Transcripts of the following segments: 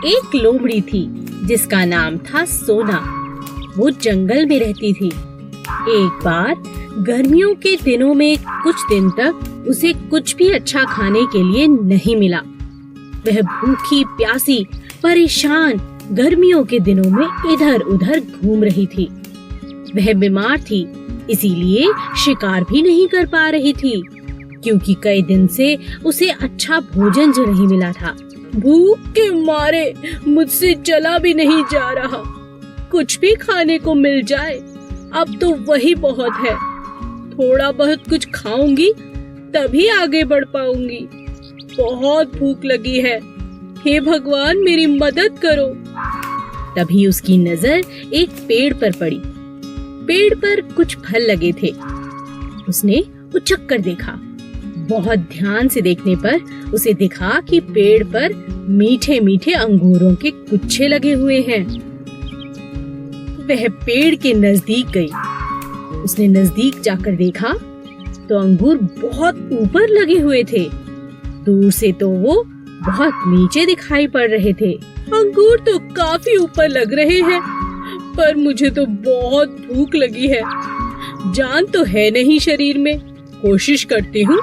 एक लोमड़ी थी जिसका नाम था सोना। वो जंगल में रहती थी। एक बार गर्मियों के दिनों में कुछ दिन तक उसे कुछ भी अच्छा खाने के लिए नहीं मिला। वह भूखी प्यासी परेशान गर्मियों के दिनों में इधर उधर घूम रही थी। वह बीमार थी, इसीलिए शिकार भी नहीं कर पा रही थी, क्योंकि कई दिन से उसे अच्छा भोजन जो नहीं मिला था। भूख के मारे मुझसे चला भी नहीं जा रहा। कुछ भी खाने को मिल जाए, अब तो वही बहुत है। थोड़ा बहुत कुछ खाऊंगी तभी आगे बढ़ पाऊंगी। बहुत भूख लगी है, हे भगवान मेरी मदद करो। तभी उसकी नजर एक पेड़ पर पड़ी। पेड़ पर कुछ फल लगे थे। उसने उछक कर देखा। बहुत ध्यान से देखने पर उसे दिखा कि पेड़ पर मीठे मीठे अंगूरों के गुच्छे लगे हुए हैं। वह पेड़ के नजदीक गई। उसने नजदीक जाकर देखा तो अंगूर बहुत ऊपर लगे हुए थे। दूर से तो वो बहुत नीचे दिखाई पड़ रहे थे। अंगूर तो काफी ऊपर लग रहे हैं, पर मुझे तो बहुत भूख लगी है। जान तो है नहीं शरीर में। कोशिश करती हूँ,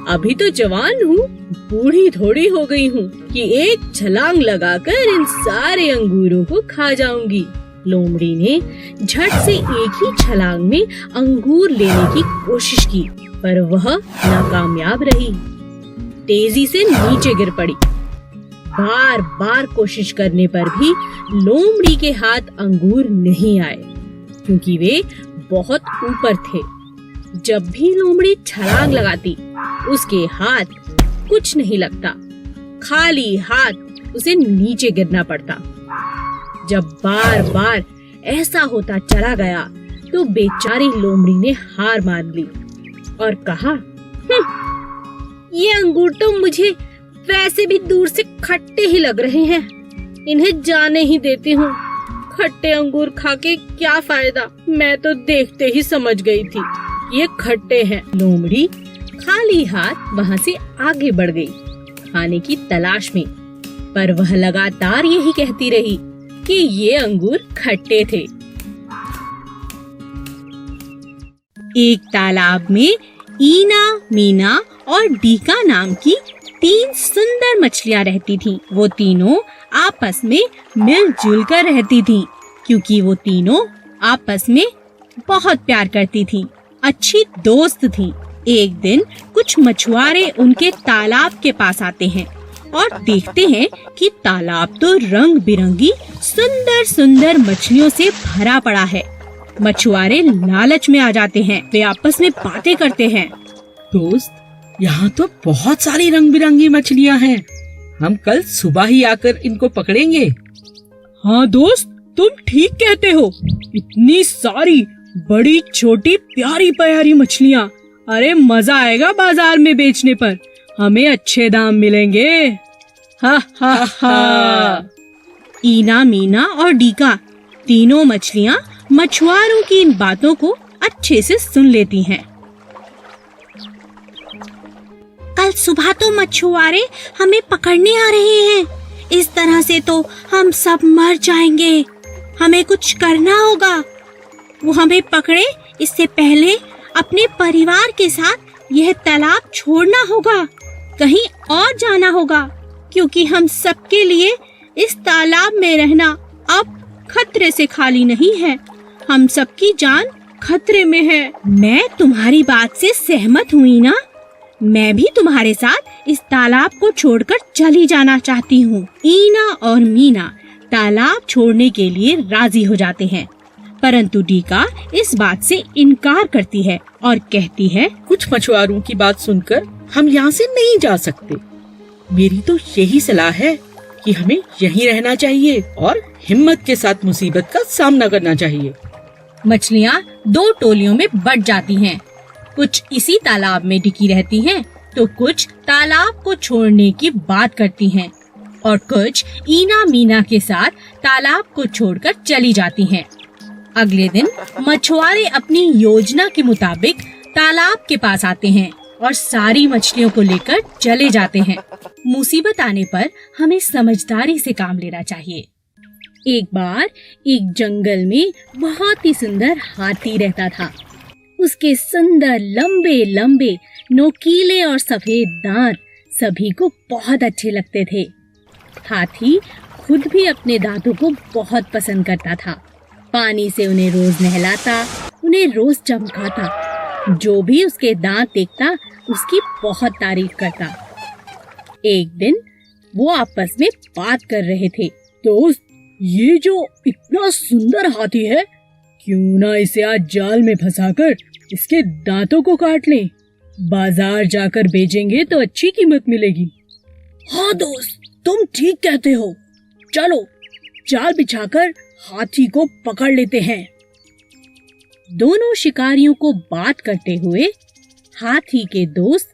अभी तो जवान हूँ, बूढ़ी थोड़ी हो गई हूँ कि एक छलांग लगाकर इन सारे अंगूरों को खा जाऊंगी। लोमड़ी ने झट से एक ही छलांग में अंगूर लेने की कोशिश की, पर वह नाकामयाब रही। तेजी से नीचे गिर पड़ी। बार बार कोशिश करने पर भी लोमड़ी के हाथ अंगूर नहीं आए, क्योंकि वे बहुत ऊपर थे। जब भी लोमड़ी छलांग लगाती, उसके हाथ कुछ नहीं लगता, खाली हाथ उसे नीचे गिरना पड़ता। जब बार बार ऐसा होता चला गया तो बेचारी लोमड़ी ने हार मान ली और कहा, ये अंगूर तो मुझे वैसे भी दूर से खट्टे ही लग रहे हैं, इन्हें जाने ही देती हूँ। खट्टे अंगूर खा के क्या फायदा, मैं तो देखते ही समझ गई थी ये खट्टे हैं। लोमड़ी खाली हाथ वहाँ से आगे बढ़ गई खाने की तलाश में, पर वह लगातार यही कहती रही कि ये अंगूर खट्टे थे। एक तालाब में ईना, मीना और डीका नाम की 3 सुंदर मछलियां रहती थीं। वो तीनों आपस में मिलजुल कर रहती थीं, क्योंकि वो तीनों आपस में बहुत प्यार करती थीं, अच्छी दोस्त थीं। एक दिन कुछ मछुआरे उनके तालाब के पास आते हैं और देखते हैं कि तालाब तो रंग बिरंगी सुंदर सुंदर मछलियों से भरा पड़ा है। मछुआरे लालच में आ जाते हैं। वे आपस में बातें करते हैं। दोस्त, यहाँ तो बहुत सारी रंग बिरंगी मछलियाँ हैं। हम कल सुबह ही आकर इनको पकड़ेंगे। हाँ दोस्त, तुम ठीक कहते हो। इतनी सारी बड़ी छोटी प्यारी प्यारी मछलियाँ, अरे मजा आएगा बाजार में बेचने पर। हमें अच्छे दाम मिलेंगे। हा हा हा। ईना, मीना और डीका तीनों मछलियाँ मछुआरों की इन बातों को अच्छे से सुन लेती हैं। कल सुबह तो मछुआरे हमें पकड़ने आ रहे हैं। इस तरह से तो हम सब मर जाएंगे। हमें कुछ करना होगा। वो हमें पकड़े इससे पहले अपने परिवार के साथ यह तालाब छोड़ना होगा, कहीं और जाना होगा, क्योंकि हम सबके लिए इस तालाब में रहना अब खतरे से खाली नहीं है। हम सबकी जान खतरे में है। मैं तुम्हारी बात से सहमत हुई ना। मैं भी तुम्हारे साथ इस तालाब को छोड़कर चली जाना चाहती हूँ। ईना और मीना तालाब छोड़ने के लिए राजी हो जाते हैं, परंतु डीका इस बात से इनकार करती है और कहती है, कुछ मछुआरों की बात सुनकर हम यहाँ से नहीं जा सकते। मेरी तो यही सलाह है कि हमें यहीं रहना चाहिए और हिम्मत के साथ मुसीबत का सामना करना चाहिए। मछलियाँ 2 टोलियों में बट जाती हैं। कुछ इसी तालाब में टिकी रहती हैं, तो कुछ तालाब को छोड़ने की बात करती हैं और कुछ ईना मीना के साथ तालाब को छोड़कर चली जाती हैं। अगले दिन मछुआरे अपनी योजना के मुताबिक तालाब के पास आते हैं और सारी मछलियों को लेकर चले जाते हैं। मुसीबत आने पर हमें समझदारी से काम लेना चाहिए। एक बार एक जंगल में बहुत ही सुंदर हाथी रहता था। उसके सुंदर लंबे लंबे नोकीले और सफेद दांत सभी को बहुत अच्छे लगते थे। हाथी खुद भी अपने दांतों को बहुत पसंद करता था। पानी से उन्हें रोज नहलाता, उन्हें रोज चमकाता। जो भी उसके दांत देखता उसकी बहुत तारीफ करता। एक दिन वो आपस में बात कर रहे थे। दोस्त, ये जो इतना सुंदर हाथी है, क्यों ना इसे आज जाल में फंसाकर इसके दांतों को काट लें। बाजार जाकर बेचेंगे तो अच्छी कीमत मिलेगी। हाँ दोस्त, तुम ठीक कहते हो। चलो जाल बिछाकर हाथी को पकड़ लेते हैं। दोनों शिकारियों को बात करते हुए हाथी के दोस्त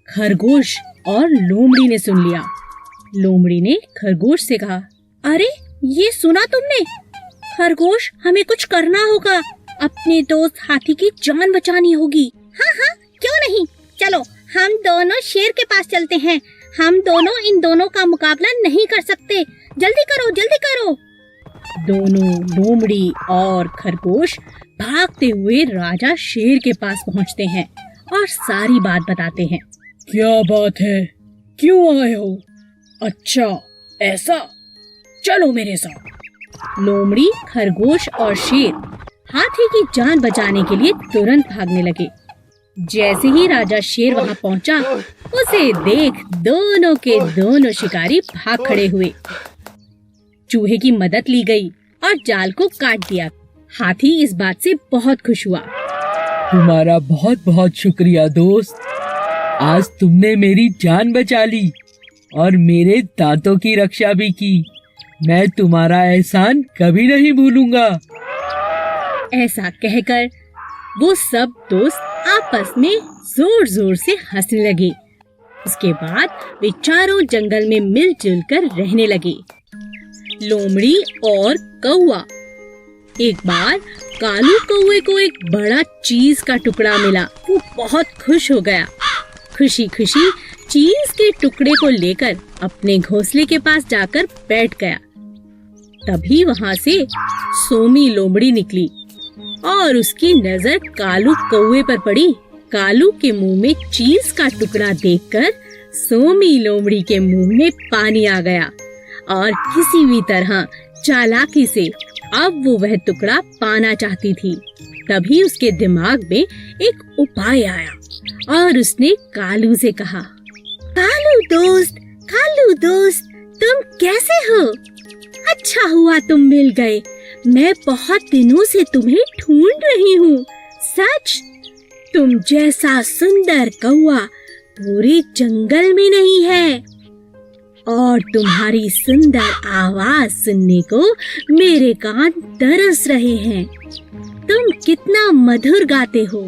खरगोश और लोमड़ी ने सुन लिया। लोमड़ी ने खरगोश से कहा, अरे ये सुना तुमने? खरगोश, हमें कुछ करना होगा। अपने दोस्त हाथी की जान बचानी होगी। हाँ हाँ, क्यों नहीं, चलो हम दोनों शेर के पास चलते हैं। हम दोनों इन दोनों का मुकाबला नहीं कर सकते। जल्दी करो, जल्दी करो। दोनों लोमड़ी और खरगोश भागते हुए राजा शेर के पास पहुंचते हैं और सारी बात बताते हैं। क्या बात है, क्यों आए हो? अच्छा ऐसा, चलो मेरे साथ। लोमड़ी, खरगोश और शेर हाथी की जान बचाने के लिए तुरंत भागने लगे। जैसे ही राजा शेर वहां पहुंचा, उसे देख दोनों के दोनों शिकारी भाग खड़े हुए। चूहे की मदद ली गई और जाल को काट दिया। हाथी इस बात से बहुत खुश हुआ। तुम्हारा बहुत बहुत शुक्रिया दोस्त। आज तुमने मेरी जान बचा ली और मेरे दांतों की रक्षा भी की। मैं तुम्हारा एहसान कभी नहीं भूलूंगा। ऐसा कहकर वो सब दोस्त आपस में जोर जोर से हंसने लगे। उसके बाद वे चारों जंगल में मिलजुल कर रहने लगे। लोमड़ी और कौवा। एक बार कालू कौवे को एक बड़ा चीज का टुकड़ा मिला। वो बहुत खुश हो गया। खुशी खुशी चीज के टुकड़े को लेकर अपने घोंसले के पास जाकर बैठ गया। तभी वहां से सोमी लोमड़ी निकली और उसकी नजर कालू कौवे पर पड़ी। कालू के मुंह में चीज का टुकड़ा देखकर सोमी लोमड़ी के मुंह में पानी आ गया और किसी भी तरह चालाकी से अब वो वह टुकड़ा पाना चाहती थी। तभी उसके दिमाग में एक उपाय आया और उसने कालू से कहा, कालू दोस्त, तुम कैसे हो? अच्छा हुआ तुम मिल गए। मैं बहुत दिनों से तुम्हें ढूंढ रही हूँ। सच, तुम जैसा सुंदर कौवा पूरे जंगल में नहीं है और तुम्हारी सुंदर आवाज सुनने को मेरे कान तरस रहे हैं। तुम कितना मधुर गाते हो,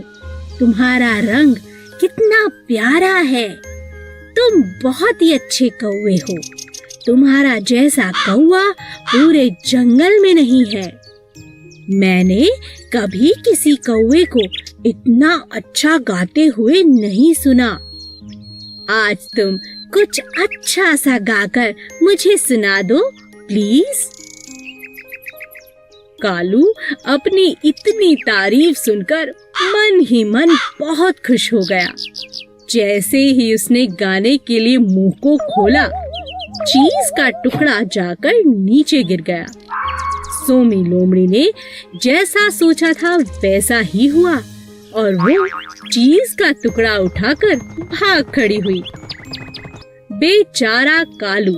तुम्हारा रंग कितना प्यारा है। तुम बहुत ही अच्छे कौवे हो। तुम्हारा जैसा कौवा पूरे जंगल में नहीं है। मैंने कभी किसी कौवे को इतना अच्छा गाते हुए नहीं सुना। आज तुम कुछ अच्छा सा गाकर मुझे सुना दो प्लीज। कालू अपनी इतनी तारीफ सुनकर मन ही मन बहुत खुश हो गया। जैसे ही उसने गाने के लिए मुंह को खोला, चीज का टुकड़ा जाकर नीचे गिर गया। सोमी लोमड़ी ने जैसा सोचा था वैसा ही हुआ और वो चीज का टुकड़ा उठाकर भाग खड़ी हुई। बेचारा कालू।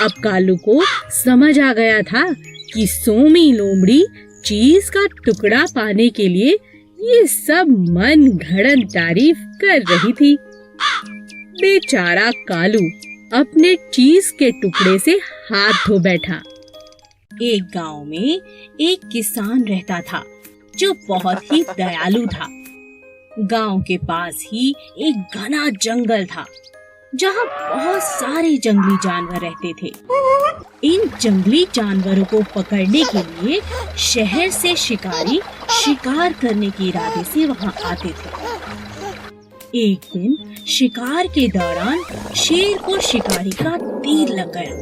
अब कालू को समझ आ गया था कि सोमी लोमड़ी चीज का टुकड़ा पाने के लिए ये सब मन घड़न तारीफ कर रही थी। बेचारा कालू अपने चीज के टुकड़े से हाथ धो बैठा। एक गांव में एक किसान रहता था जो बहुत ही दयालु था। गांव के पास ही एक घना जंगल था जहां बहुत सारे जंगली जानवर रहते थे। इन जंगली जानवरों को पकड़ने के लिए शहर से शिकारी शिकार करने के इरादे से वहां आते थे। एक दिन शिकार के दौरान शेर को शिकारी का तीर लग गया,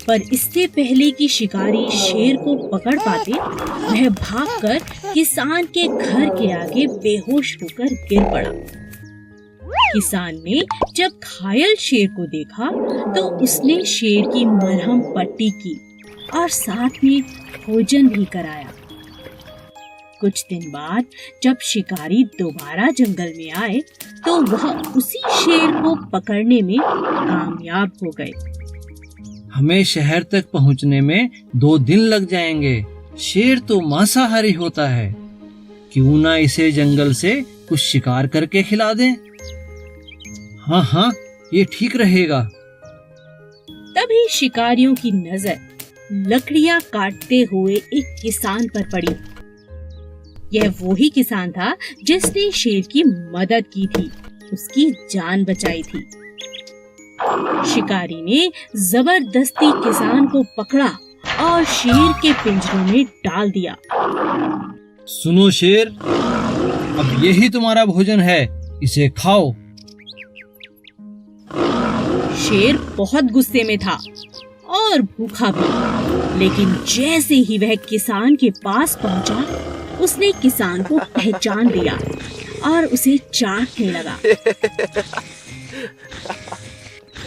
पर इससे पहले कि शिकारी शेर को पकड़ पाते, वह भागकर किसान के घर के आगे बेहोश होकर गिर पड़ा। किसान ने जब घायल शेर को देखा तो उसने शेर की मरहम पट्टी की और साथ में भोजन भी कराया। कुछ दिन बाद जब शिकारी दोबारा जंगल में आए तो वह उसी शेर को पकड़ने में कामयाब हो गए। हमें शहर तक पहुंचने में 2 दिन लग जाएंगे। शेर तो मांसाहारी होता है, क्यों ना इसे जंगल से कुछ शिकार करके खिला दें। हाँ, ये ठीक रहेगा। तभी शिकारियों की नजर लकड़ियां काटते हुए एक किसान पर पड़ी। यह वही किसान था जिसने शेर की मदद की थी, उसकी जान बचाई थी। शिकारी ने जबरदस्ती किसान को पकड़ा और शेर के पिंजरे में डाल दिया। सुनो शेर, अब यही तुम्हारा भोजन है, इसे खाओ। शेर बहुत गुस्से में था और भूखा भी, लेकिन जैसे ही वह किसान के पास पहुंचा, उसने किसान को पहचान लिया और उसे चाटने लगा।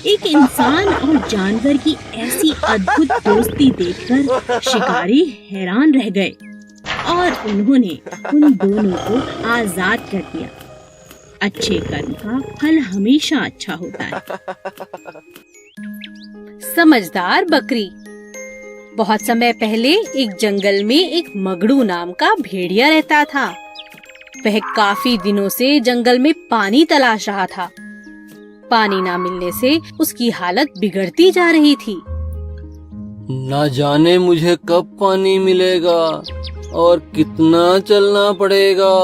एक इंसान और जानवर की ऐसी अद्भुत दोस्ती देखकर शिकारी हैरान रह गए और उन्होंने उन दोनों को आजाद कर दिया। अच्छे कर्म का फल हमेशा अच्छा होता है। समझदार बकरी। बहुत समय पहले एक जंगल में एक मगड़ू नाम का भेड़िया रहता था। वह काफी दिनों से जंगल में पानी तलाश रहा था। पानी ना मिलने से उसकी हालत बिगड़ती जा रही थी। न जाने मुझे कब पानी मिलेगा और कितना चलना पड़ेगा।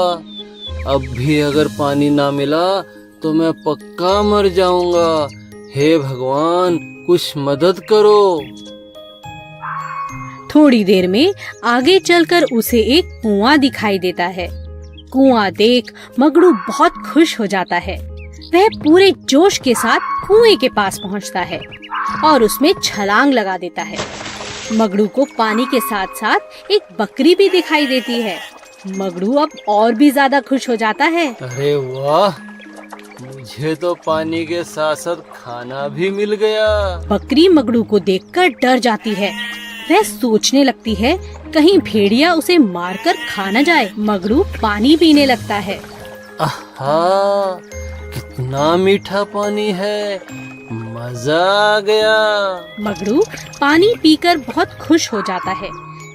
अब भी अगर पानी ना मिला तो मैं पक्का मर जाऊंगा। हे भगवान, कुछ मदद करो। थोड़ी देर में आगे चलकर उसे एक कुआं दिखाई देता है। कुआं देख मगड़ू बहुत खुश हो जाता है। वह पूरे जोश के साथ कुएं के पास पहुंचता है और उसमें छलांग लगा देता है। मगड़ू को पानी के साथ साथ एक बकरी भी दिखाई देती है। मगड़ू अब और भी ज्यादा खुश हो जाता है। अरे वाह, मुझे तो पानी के साथ साथ खाना भी मिल गया। बकरी मगड़ू को देखकर डर जाती है। वह सोचने लगती है कहीं भेड़िया उसे मारकर खा न जाए। मगड़ू पानी पीने लगता है। आहा, कितना मीठा पानी है, मजा आ गया। मगड़ू पानी पीकर बहुत खुश हो जाता है।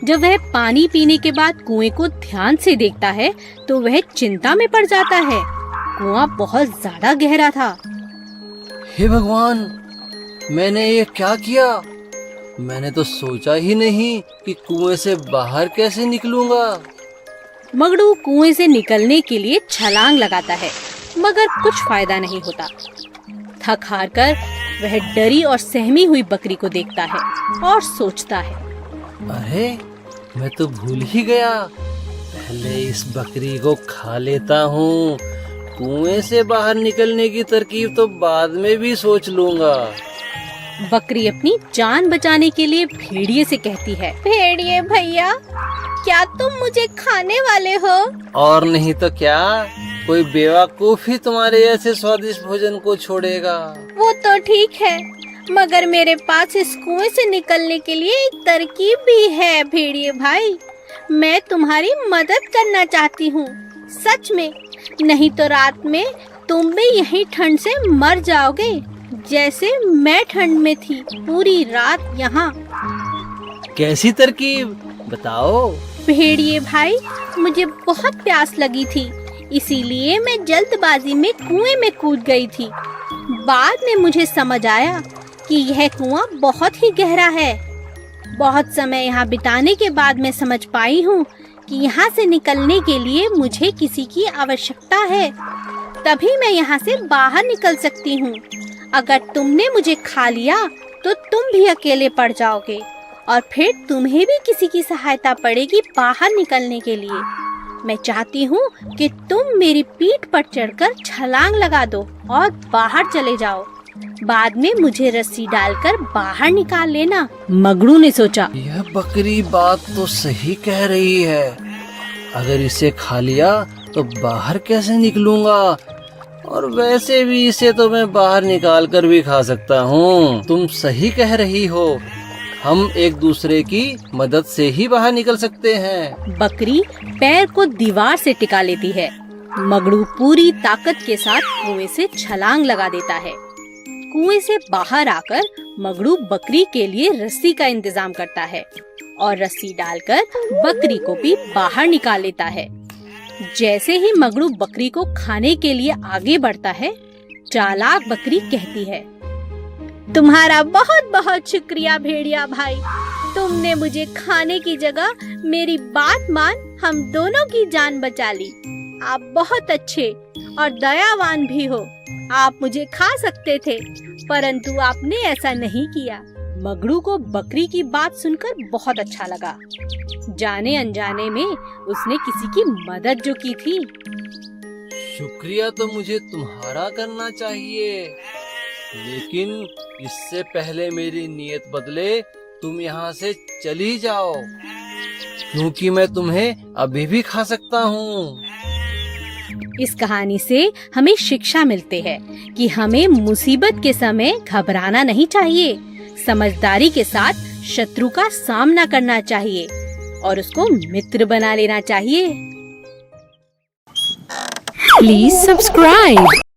जब वह पानी पीने के बाद कुएं को ध्यान से देखता है तो वह चिंता में पड़ जाता है। कुआं बहुत ज्यादा गहरा था। हे भगवान, मैंने ये क्या किया? मैंने तो सोचा ही नहीं कि कुएं से बाहर कैसे निकलूंगा। मगड़ू कुएं से निकलने के लिए छलांग लगाता है, मगर कुछ फायदा नहीं होता। थक हार कर वह डरी और सहमी हुई बकरी को देखता है और सोचता है, अरे मैं तो भूल ही गया, पहले इस बकरी को खा लेता हूँ। कुएं से बाहर निकलने की तरकीब तो बाद में भी सोच लूंगा। बकरी अपनी जान बचाने के लिए भेड़िए से कहती है, भेड़िए भैया, क्या तुम मुझे खाने वाले हो? और नहीं तो क्या, कोई बेवकूफ ही तुम्हारे ऐसे स्वादिष्ट भोजन को छोड़ेगा। वो तो ठीक है, मगर मेरे पास इस कुएं से निकलने के लिए एक तरकीब भी है भेड़िए भाई। मैं तुम्हारी मदद करना चाहती हूँ, सच में। नहीं तो रात में तुम भी यहीं ठंड से मर जाओगे, जैसे मैं ठंड में थी पूरी रात यहाँ। कैसी तरकीब, बताओ। भेड़िए भाई, मुझे बहुत प्यास लगी थी, इसीलिए मैं जल्दबाजी में कुएं में कूद गई थी। बाद में मुझे समझ आया कि यह कुआं बहुत ही गहरा है। बहुत समय यहाँ बिताने के बाद मैं समझ पाई हूँ कि यहाँ से निकलने के लिए मुझे किसी की आवश्यकता है, तभी मैं यहाँ से बाहर निकल सकती हूँ। अगर तुमने मुझे खा लिया तो तुम भी अकेले पड़ जाओगे और फिर तुम्हें भी किसी की सहायता पड़ेगी बाहर निकलने के लिए। मैं चाहती हूँ कि तुम मेरी पीठ पर चढ़कर छलांग लगा दो और बाहर चले जाओ। बाद में मुझे रस्सी डालकर बाहर निकाल लेना। मगरू ने सोचा, यह बकरी बात तो सही कह रही है। अगर इसे खा लिया तो बाहर कैसे निकलूंगा? और वैसे भी इसे तो मैं बाहर निकाल कर भी खा सकता हूँ। तुम सही कह रही हो, हम एक दूसरे की मदद से ही बाहर निकल सकते हैं। बकरी पैर को दीवार से टिका लेती है। मगरू पूरी ताकत के साथ कुएं से छलांग लगा देता है। कुएं से बाहर आकर मगरू बकरी के लिए रस्सी का इंतजाम करता है और रस्सी डालकर बकरी को भी बाहर निकाल लेता है। जैसे ही मगरू बकरी को खाने के लिए आगे बढ़ता है, चालाक बकरी कहती है, तुम्हारा बहुत बहुत शुक्रिया भेड़िया भाई। तुमने मुझे खाने की जगह मेरी बात मान हम दोनों की जान बचा ली। आप बहुत अच्छे और दयावान भी हो। आप मुझे खा सकते थे, परंतु आपने ऐसा नहीं किया। मगरू को बकरी की बात सुनकर बहुत अच्छा लगा। जाने अनजाने में उसने किसी की मदद जो की थी। शुक्रिया तो मुझे तुम्हारा करना चाहिए, लेकिन इससे पहले मेरी नीयत बदले तुम यहाँ से चली जाओ, क्योंकि मैं तुम्हें अभी भी खा सकता हूँ। इस कहानी से हमें शिक्षा मिलती है कि हमें मुसीबत के समय घबराना नहीं चाहिए। समझदारी के साथ शत्रु का सामना करना चाहिए और उसको मित्र बना लेना चाहिए। Please subscribe.